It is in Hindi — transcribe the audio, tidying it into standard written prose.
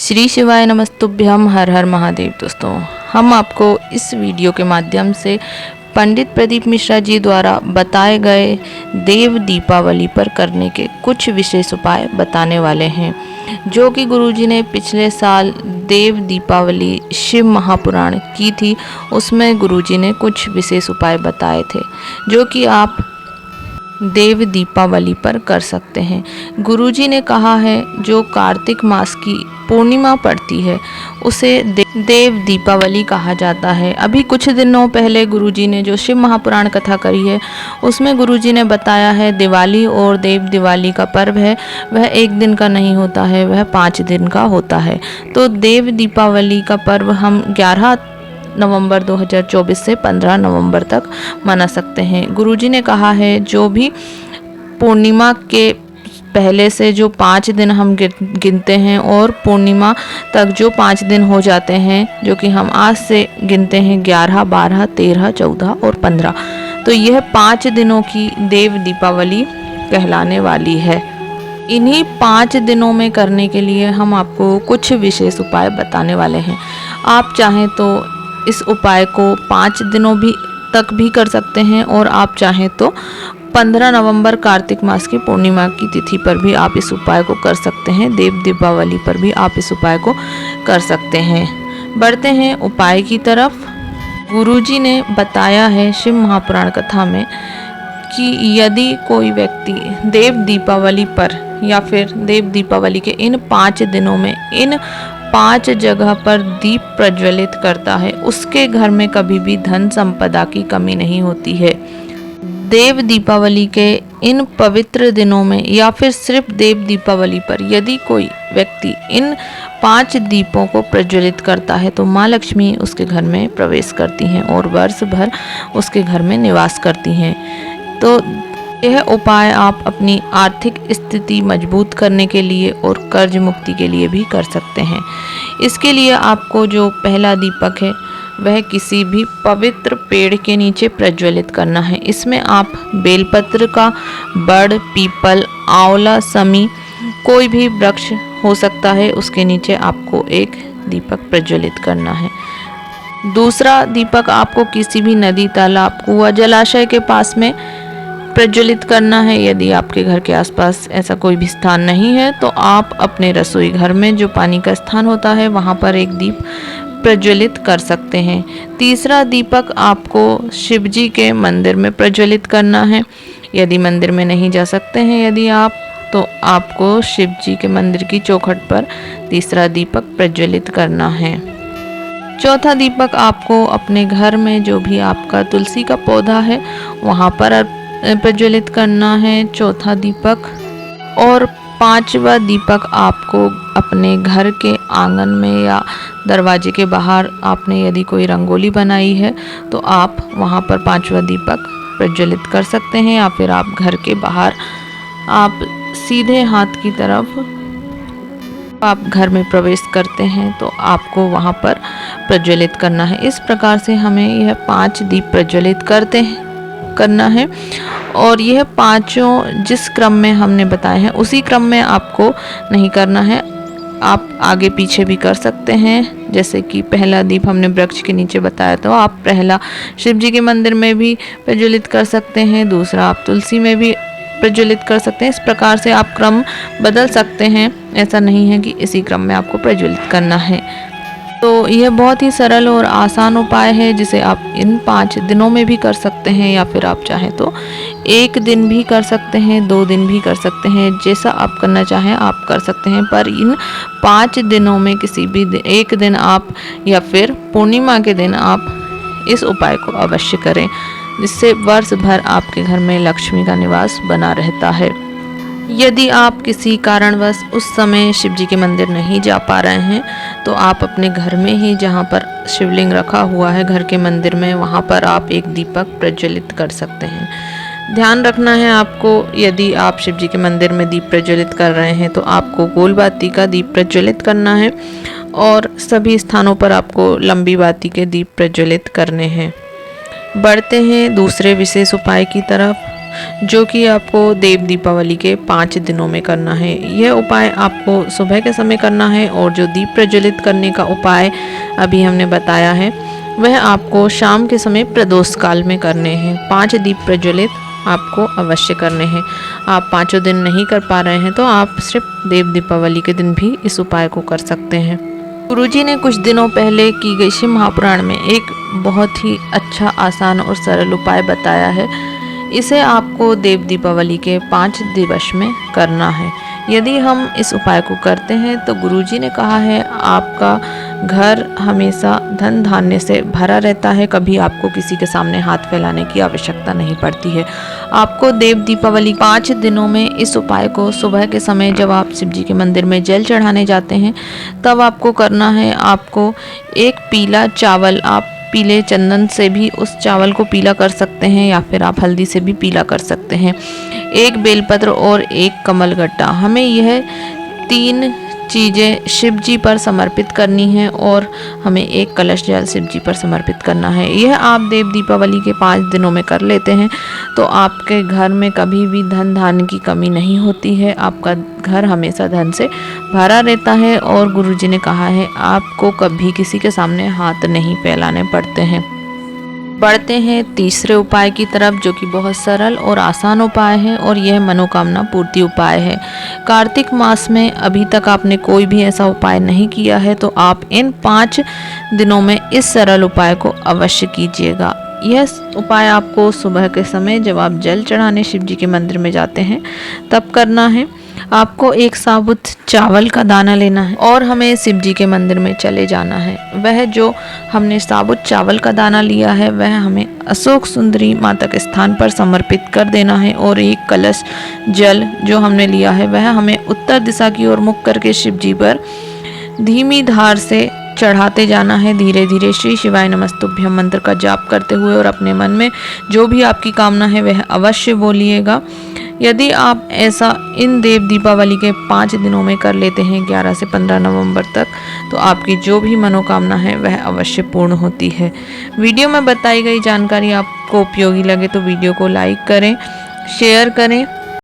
श्री शिवाय नमस्तुभ्यम। हर हर महादेव। दोस्तों, हम आपको इस वीडियो के माध्यम से पंडित प्रदीप मिश्रा जी द्वारा बताए गए देव दीपावली पर करने के कुछ विशेष उपाय बताने वाले हैं, जो कि गुरुजी ने पिछले साल देव दीपावली शिव महापुराण की थी। उसमें गुरुजी ने कुछ विशेष उपाय बताए थे, जो कि आप देव दीपावली पर कर सकते हैं। गुरुजी ने कहा है, जो कार्तिक मास की पूर्णिमा पड़ती है उसे देव दीपावली कहा जाता है। अभी कुछ दिनों पहले गुरुजी ने जो शिव महापुराण कथा करी है, उसमें गुरुजी ने बताया है दिवाली और देव दिवाली का पर्व है वह एक दिन का नहीं होता है, वह 5 दिन का होता है। तो देव दीपावली का पर्व हम 11 नवंबर 2024 से 15 नवंबर तक मना सकते हैं। गुरुजी ने कहा है, जो भी पूर्णिमा के पहले से जो 5 दिन हम गिनते हैं और पूर्णिमा तक जो 5 दिन हो जाते हैं, जो कि हम आज से गिनते हैं 11, 12, 13, 14 और 15, तो यह 5 दिनों की देव दीपावली कहलाने वाली है। इन्हीं 5 दिनों में करने के लिए हम आपको कुछ विशेष उपाय बताने वाले हैं। आप चाहें तो इस उपाय को 5 दिनों तक भी कर सकते हैं, और आप चाहें तो 15 नवंबर कार्तिक मास की पूर्णिमा की तिथि पर भी आप इस उपाय को कर सकते हैं। देव दीपावली पर भी आप इस उपाय को कर सकते हैं। बढ़ते हैं उपाय की तरफ। गुरुजी ने बताया है शिव महापुराण कथा में कि यदि कोई व्यक्ति देव दीपावली पर या फिर देव दीपावली के इन 5 दिनों में इन 5 जगह पर दीप प्रज्वलित करता है, उसके घर में कभी भी धन संपदा की कमी नहीं होती है। देव दीपावली के इन पवित्र दिनों में या फिर सिर्फ देव दीपावली पर यदि कोई व्यक्ति इन 5 दीपों को प्रज्वलित करता है, तो माँ लक्ष्मी उसके घर में प्रवेश करती हैं और वर्ष भर उसके घर में निवास करती हैं। तो यह उपाय आप अपनी आर्थिक स्थिति मजबूत करने के लिए और कर्ज मुक्ति के लिए भी कर सकते हैं। इसके लिए आपको जो पहला दीपक है वह किसी भी पवित्र पेड़ के नीचे प्रज्वलित करना है। इसमें आप बेलपत्र का, बड़, पीपल, आंवला, समी, कोई भी वृक्ष हो सकता है, उसके नीचे आपको एक दीपक प्रज्वलित करना है। दूसरा दीपक आपको किसी भी नदी, तालाब, कुआं, जलाशय के पास में प्रज्वलित करना है। यदि आपके घर के आसपास ऐसा कोई भी स्थान नहीं है, तो आप अपने रसोई घर में जो पानी का स्थान होता है वहाँ पर एक दीप प्रज्वलित कर सकते हैं। तीसरा दीपक आपको शिव जी के मंदिर में प्रज्वलित करना है। यदि मंदिर में नहीं जा सकते हैं यदि आप, तो आपको शिव जी के मंदिर की चौखट पर तीसरा दीपक प्रज्वलित करना है। चौथा दीपक आपको अपने घर में जो भी आपका तुलसी का पौधा है वहाँ पर प्रज्वलित करना है, चौथा दीपक। और 5वां दीपक आपको अपने घर के आंगन में या दरवाजे के बाहर आपने यदि कोई रंगोली बनाई है, तो आप वहाँ पर 5वां दीपक प्रज्वलित कर सकते हैं। या फिर आप घर के बाहर आप सीधे हाथ की तरफ आप घर में प्रवेश करते हैं, तो आपको वहाँ पर प्रज्वलित करना है। इस प्रकार से हमें यह 5 दीप प्रज्वलित करना है। और यह 5 जिस क्रम में हमने बताए हैं उसी क्रम में आपको नहीं करना है, आप आगे पीछे भी कर सकते हैं। जैसे कि पहला दीप हमने वृक्ष के नीचे बताया, तो आप पहला शिव जी के मंदिर में भी प्रज्वलित कर सकते हैं, दूसरा आप तुलसी में भी प्रज्वलित कर सकते हैं। इस प्रकार से आप क्रम बदल सकते हैं, ऐसा नहीं है कि इसी क्रम में आपको प्रज्वलित करना है। तो यह बहुत ही सरल और आसान उपाय है, जिसे आप इन 5 दिनों में भी कर सकते हैं, या फिर आप चाहें तो 1 दिन भी कर सकते हैं, 2 दिन भी कर सकते हैं, जैसा आप करना चाहें आप कर सकते हैं। पर इन 5 दिनों में किसी भी एक दिन आप या फिर पूर्णिमा के दिन आप इस उपाय को अवश्य करें, जिससे वर्ष भर आपके घर में लक्ष्मी का निवास बना रहता है। यदि आप किसी कारणवश उस समय शिव जी के मंदिर नहीं जा पा रहे हैं, तो आप अपने घर में ही, जहाँ पर शिवलिंग रखा हुआ है घर के मंदिर में, वहाँ पर आप एक दीपक प्रज्वलित कर सकते हैं। ध्यान रखना है आपको, यदि आप शिव जी के मंदिर में दीप प्रज्वलित कर रहे हैं, तो आपको गोल बाती का दीप प्रज्वलित करना है, और सभी स्थानों पर आपको लंबी बाती के दीप प्रज्वलित करने हैं। बढ़ते हैं दूसरे विशेष उपाय की तरफ। जो कि आपको देव दीपावली के 5 दिनों में करना है। यह उपाय आपको सुबह के समय करना है और जो दीप प्रज्वलित करने का उपाय अभी हमने बताया है वह आपको शाम के समय प्रदोष काल में करने हैं। 5 दीप प्रज्वलित आपको अवश्य करने हैं। आप 5 दिन नहीं कर पा रहे हैं तो आप सिर्फ देव दीपावली के दिन भी इस उपाय को कर सकते हैं। गुरुजी ने कुछ दिनों पहले की गई शिव महापुराण में एक बहुत ही अच्छा, आसान और सरल उपाय बताया है। इसे आपको देव दीपावली के 5 दिवस में करना है। यदि हम इस उपाय को करते हैं तो गुरुजी ने कहा है आपका घर हमेशा धन धान्य से भरा रहता है, कभी आपको किसी के सामने हाथ फैलाने की आवश्यकता नहीं पड़ती है। आपको देव दीपावली 5 दिनों में इस उपाय को सुबह के समय जब आप शिव जी के मंदिर में जल चढ़ाने जाते हैं तब आपको करना है। आपको एक पीला चावल, आप पीले चंदन से भी उस चावल को पीला कर सकते हैं या फिर आप हल्दी से भी पीला कर सकते हैं, एक बेलपत्र और एक कमलगट्टा। हमें यह 3 चीज़ें शिव जी पर समर्पित करनी है और हमें एक कलश जल शिव जी पर समर्पित करना है। यह आप देव दीपावली के 5 दिनों में कर लेते हैं तो आपके घर में कभी भी धन धान्य की कमी नहीं होती है। आपका घर हमेशा धन से भरा रहता है और गुरुजी ने कहा है आपको कभी किसी के सामने हाथ नहीं फैलाने पड़ते हैं। बढ़ते हैं तीसरे उपाय की तरफ, जो कि बहुत सरल और आसान उपाय है और यह मनोकामना पूर्ति उपाय है। कार्तिक मास में अभी तक आपने कोई भी ऐसा उपाय नहीं किया है तो आप इन 5 दिनों में इस सरल उपाय को अवश्य कीजिएगा। यह उपाय आपको सुबह के समय जब आप जल चढ़ाने शिव जी के मंदिर में जाते हैं तब करना है। आपको एक साबुत चावल का दाना लेना है और हमें शिव जी के मंदिर में चले जाना है। वह जो हमने साबुत चावल का दाना लिया है वह हमें अशोक सुंदरी माता के स्थान पर समर्पित कर देना है और एक कलश जल जो हमने लिया है वह हमें उत्तर दिशा की ओर मुख करके शिव जी पर धीमी धार से चढ़ाते जाना है। धीरे धीरे श्री शिवाय नमस्तुभ्यम मंत्र का जाप करते हुए और अपने मन में जो भी आपकी कामना है वह अवश्य बोलिएगा। यदि आप ऐसा इन देव दीपावली के 5 दिनों में कर लेते हैं 11 से 15 नवंबर तक तो आपकी जो भी मनोकामना है वह अवश्य पूर्ण होती है। वीडियो में बताई गई जानकारी आपको उपयोगी लगे तो वीडियो को लाइक करें, शेयर करें